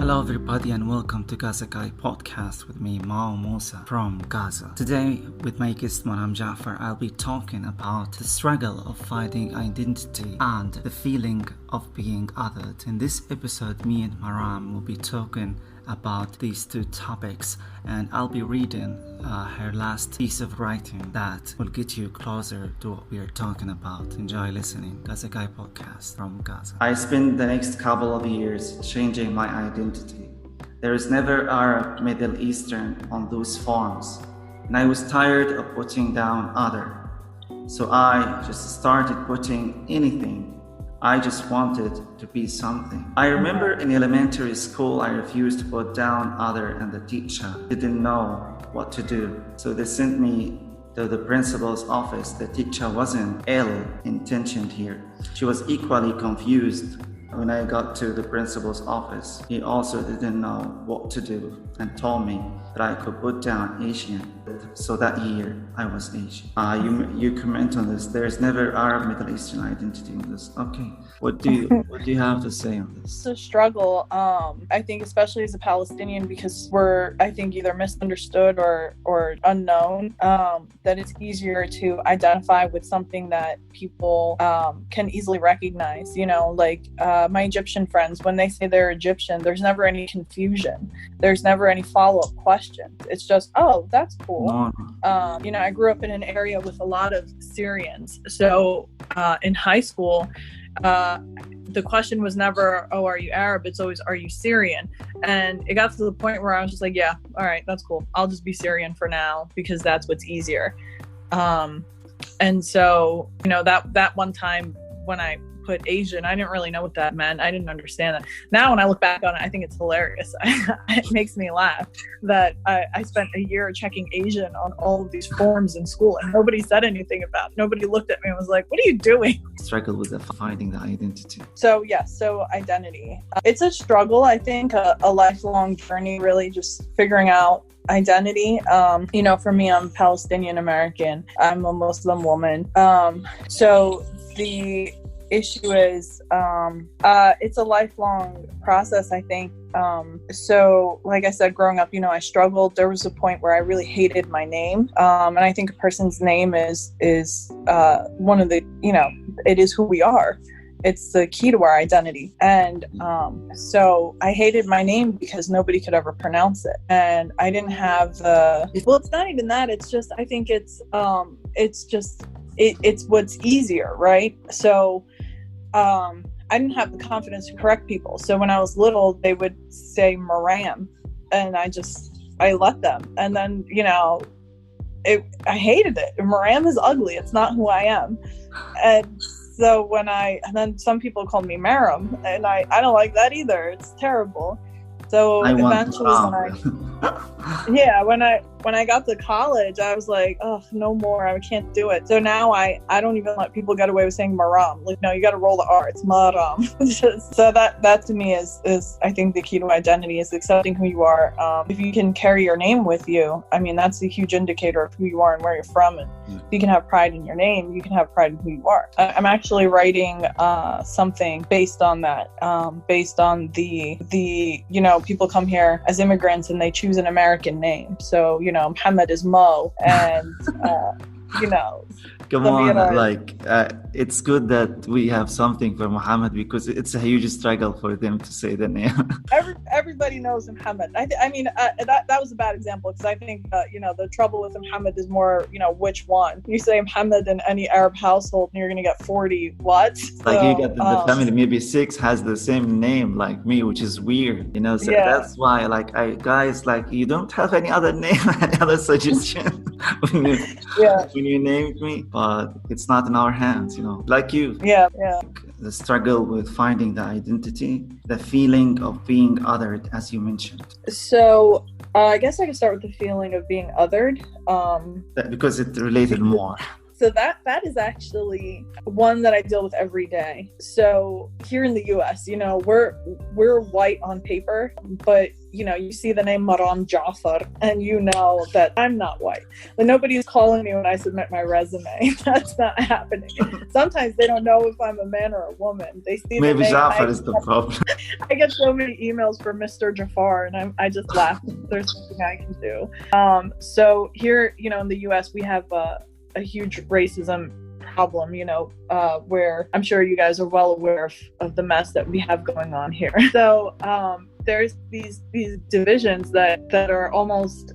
Hello everybody and welcome to Gaza Guy Podcast with me, Mao Musa from Gaza. Today with my guest Maram Jafar, I'll be talking about the struggle of finding identity and the feeling of being othered. In this episode, me and Maram will be talking about these two topics, and I'll be reading her last piece of writing that will get you closer to what we are talking about. Enjoy listening. Gaza Guy Podcast from Gaza. I spent the next couple of years changing my identity. There is never Arab, Middle Eastern on those forms, and I was tired of putting down other. So I just started putting anything. I just wanted to be something. I remember in elementary school, I refused to put down other, and the teacher didn't know what to do. So they sent me to the principal's office. The teacher wasn't ill-intentioned here. She was equally confused. When I got to the principal's office, he also didn't know what to do and told me that I could put down Asian. So that year, I was Asian. You comment on this. There's never Arab, Middle Eastern identity in this. Okay. What do you have to say on this? It's a struggle. I think especially as a Palestinian, because we're, I think, either misunderstood or unknown, that it's easier to identify with something that people can easily recognize. You know, like my Egyptian friends, when they say they're Egyptian, there's never any confusion. There's never any follow-up questions. It's just, oh, that's cool. I grew up in an area with a lot of Syrians. So in high school, the question was never, oh, are you Arab? It's always, are you Syrian? And it got to the point where I was just like, yeah, all right, that's cool. I'll just be Syrian for now because that's what's easier. And so, that one time when I put Asian, I didn't really know what that meant. I didn't understand that. Now when I look back on it, I think it's hilarious. It makes me laugh that I spent a year checking Asian on all of these forms in school and nobody said anything about it. Nobody looked at me and was like, what are you doing? Struggle with finding the identity. So identity. It's a struggle, I think, a lifelong journey, really just figuring out identity. For me, I'm Palestinian American. I'm a Muslim woman. So the issue is it's a lifelong process, I think. So like I said, growing up, I struggled. There was a point where I really hated my name, and I think a person's name is one of the, it is who we are. It's the key to our identity. And so I hated my name because nobody could ever pronounce it, and I didn't have it's not even that. It's just, I think it's what's easier, right? So I didn't have the confidence to correct people. So when I was little, they would say Maram, and I let them. And then, I hated it. Maram is ugly. It's not who I am. And so and then some people called me Maram, and I don't like that either. It's terrible. So eventually when I got to college, I was like, oh, no more. I can't do it. So now I don't even let people get away with saying Maram. Like, no, you got to roll the R. It's Maram. So that to me is I think the key to identity is accepting who you are. If you can carry your name with you, I mean, that's a huge indicator of who you are and where you're from. And if you can have pride in your name, you can have pride in who you are. I'm actually writing something based on that, based on the people come here as immigrants and they choose an American name. So, Muhammad is Mo, and, Come on, it's good that we have something for Muhammad, because it's a huge struggle for them to say the name. Everybody knows Muhammad. That was a bad example, because I think, the trouble with Muhammad is more, which one. You say Muhammad in any Arab household and you're going to get 40 what? Like, you got the family, maybe 6 has the same name like me, which is weird, so that's why, you don't have any other name, any other suggestion when you named me. But it's not in our hands, like you. Yeah. The struggle with finding the identity, the feeling of being othered, as you mentioned. So I guess I can start with the feeling of being othered. Because it related more. So that is actually one that I deal with every day. So here in the US, we're white on paper, but you see the name Maram Jafar and you know that I'm not white. Like, nobody's calling me when I submit my resume. That's not happening. Sometimes they don't know if I'm a man or a woman. They see Maybe the name, Jafar is the problem. I get so many emails for Mr. Jafar, and I just laugh. There's something I can do. So here, in the US, we have a huge racism problem, where I'm sure you guys are well aware of the mess that we have going on here. So there's these divisions that are almost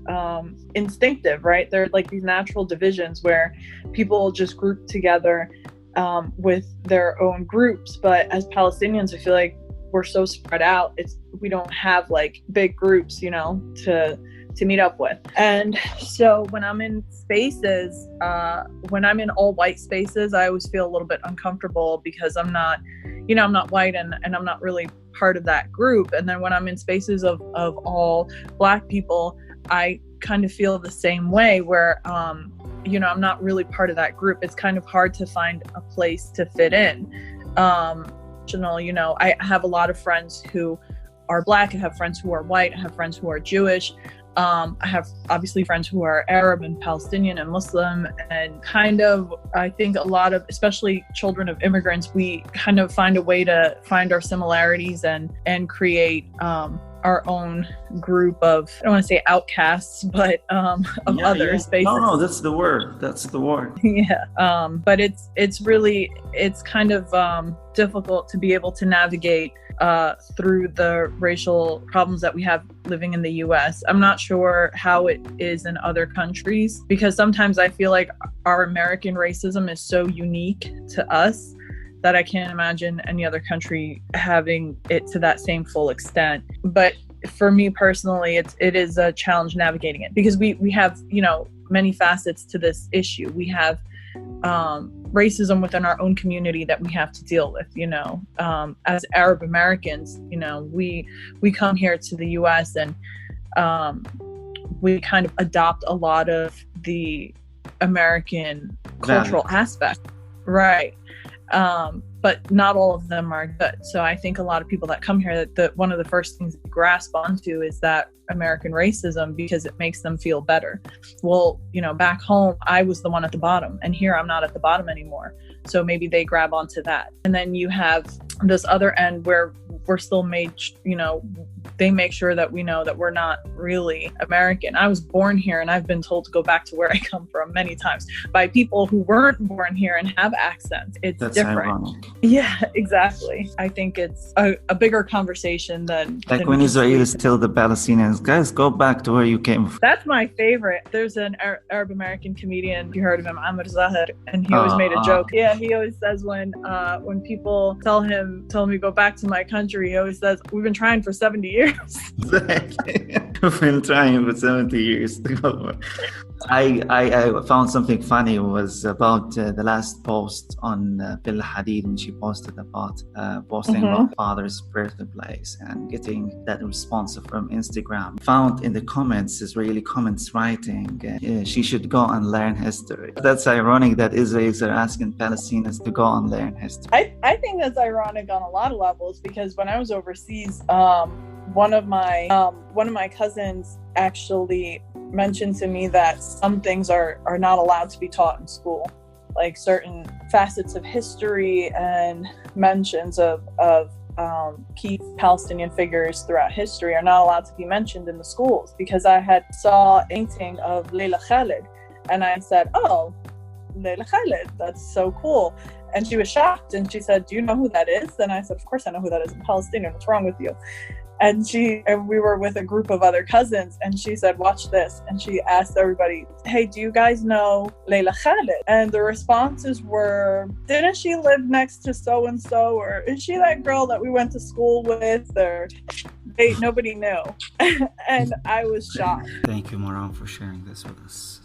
instinctive, right? They're like these natural divisions where people just group together with their own groups. But as Palestinians, I feel like we're so spread out. We don't have like big groups, to meet up with. And so when I'm in spaces, when I'm in all white spaces, I always feel a little bit uncomfortable because I'm not white and I'm not really part of that group. And then when I'm in spaces of all Black people, I kind of feel the same way where, I'm not really part of that group. It's kind of hard to find a place to fit in. I have a lot of friends who are Black. I have friends who are white. I have friends who are Jewish. I have obviously friends who are Arab and Palestinian and Muslim, and I think a lot of, especially children of immigrants, we kind of find a way to find our similarities and create our own group of, I don't want to say outcasts, but of others. Basically. No, that's the word. Yeah. But it's kind of difficult to be able to navigate through the racial problems that we have living in the US. I'm not sure how it is in other countries, because sometimes I feel like our American racism is so unique to us that I can't imagine any other country having it to that same full extent. But for me personally, it is a challenge navigating it, because we have, many facets to this issue. We have racism within our own community that we have to deal with, as Arab Americans, we come here to the US and we kind of adopt a lot of the American cultural aspect. Right. But not all of them are good. So I think a lot of people that come here, that one of the first things they grasp onto is that American racism, because it makes them feel better. Well, back home, I was the one at the bottom, and here I'm not at the bottom anymore. So maybe they grab onto that. And then you have this other end where we're still made, they make sure that we know that we're not really American. I was born here, and I've been told to go back to where I come from many times by people who weren't born here and have accents. That's different. Ironic. Yeah, exactly. I think it's a bigger conversation than when Israelis tell the Palestinians, guys, go back to where you came from. That's my favorite. There's an Arab American comedian, you heard of him, Amr Zahir, and he always made a joke. Yeah, he always says when people tell me go back to my country, he always says, we've been trying for 70 years. Exactly. We've been trying for 70 years to go. I found something funny. Was about the last post on Bil Hadid, when she posted about posting about father's birthplace and getting that response from Instagram. Found in the comments, Israeli comments writing, she should go and learn history. That's ironic that Israelis are asking Palestinians to go and learn history. I think that's ironic on a lot of levels, because when I was overseas, one of my cousins actually mentioned to me that some things are not allowed to be taught in school, like certain facets of history and mentions of key Palestinian figures throughout history are not allowed to be mentioned in the schools. Because I had saw a painting of Leila Khalid, and I said, "Oh, Leila Khalid, that's so cool." And she was shocked, and she said, "Do you know who that is?" And I said, "Of course I know who that is. I'm Palestinian. What's wrong with you?" And we were with a group of other cousins, and she said, "Watch this." And she asked everybody, "Hey, do you guys know Leila Khalid?" And the responses were, "Didn't she live next to so-and-so? Or is she that girl that we went to school with?" Or nobody knew. And I was shocked. Thank you, Maram, for sharing this with us.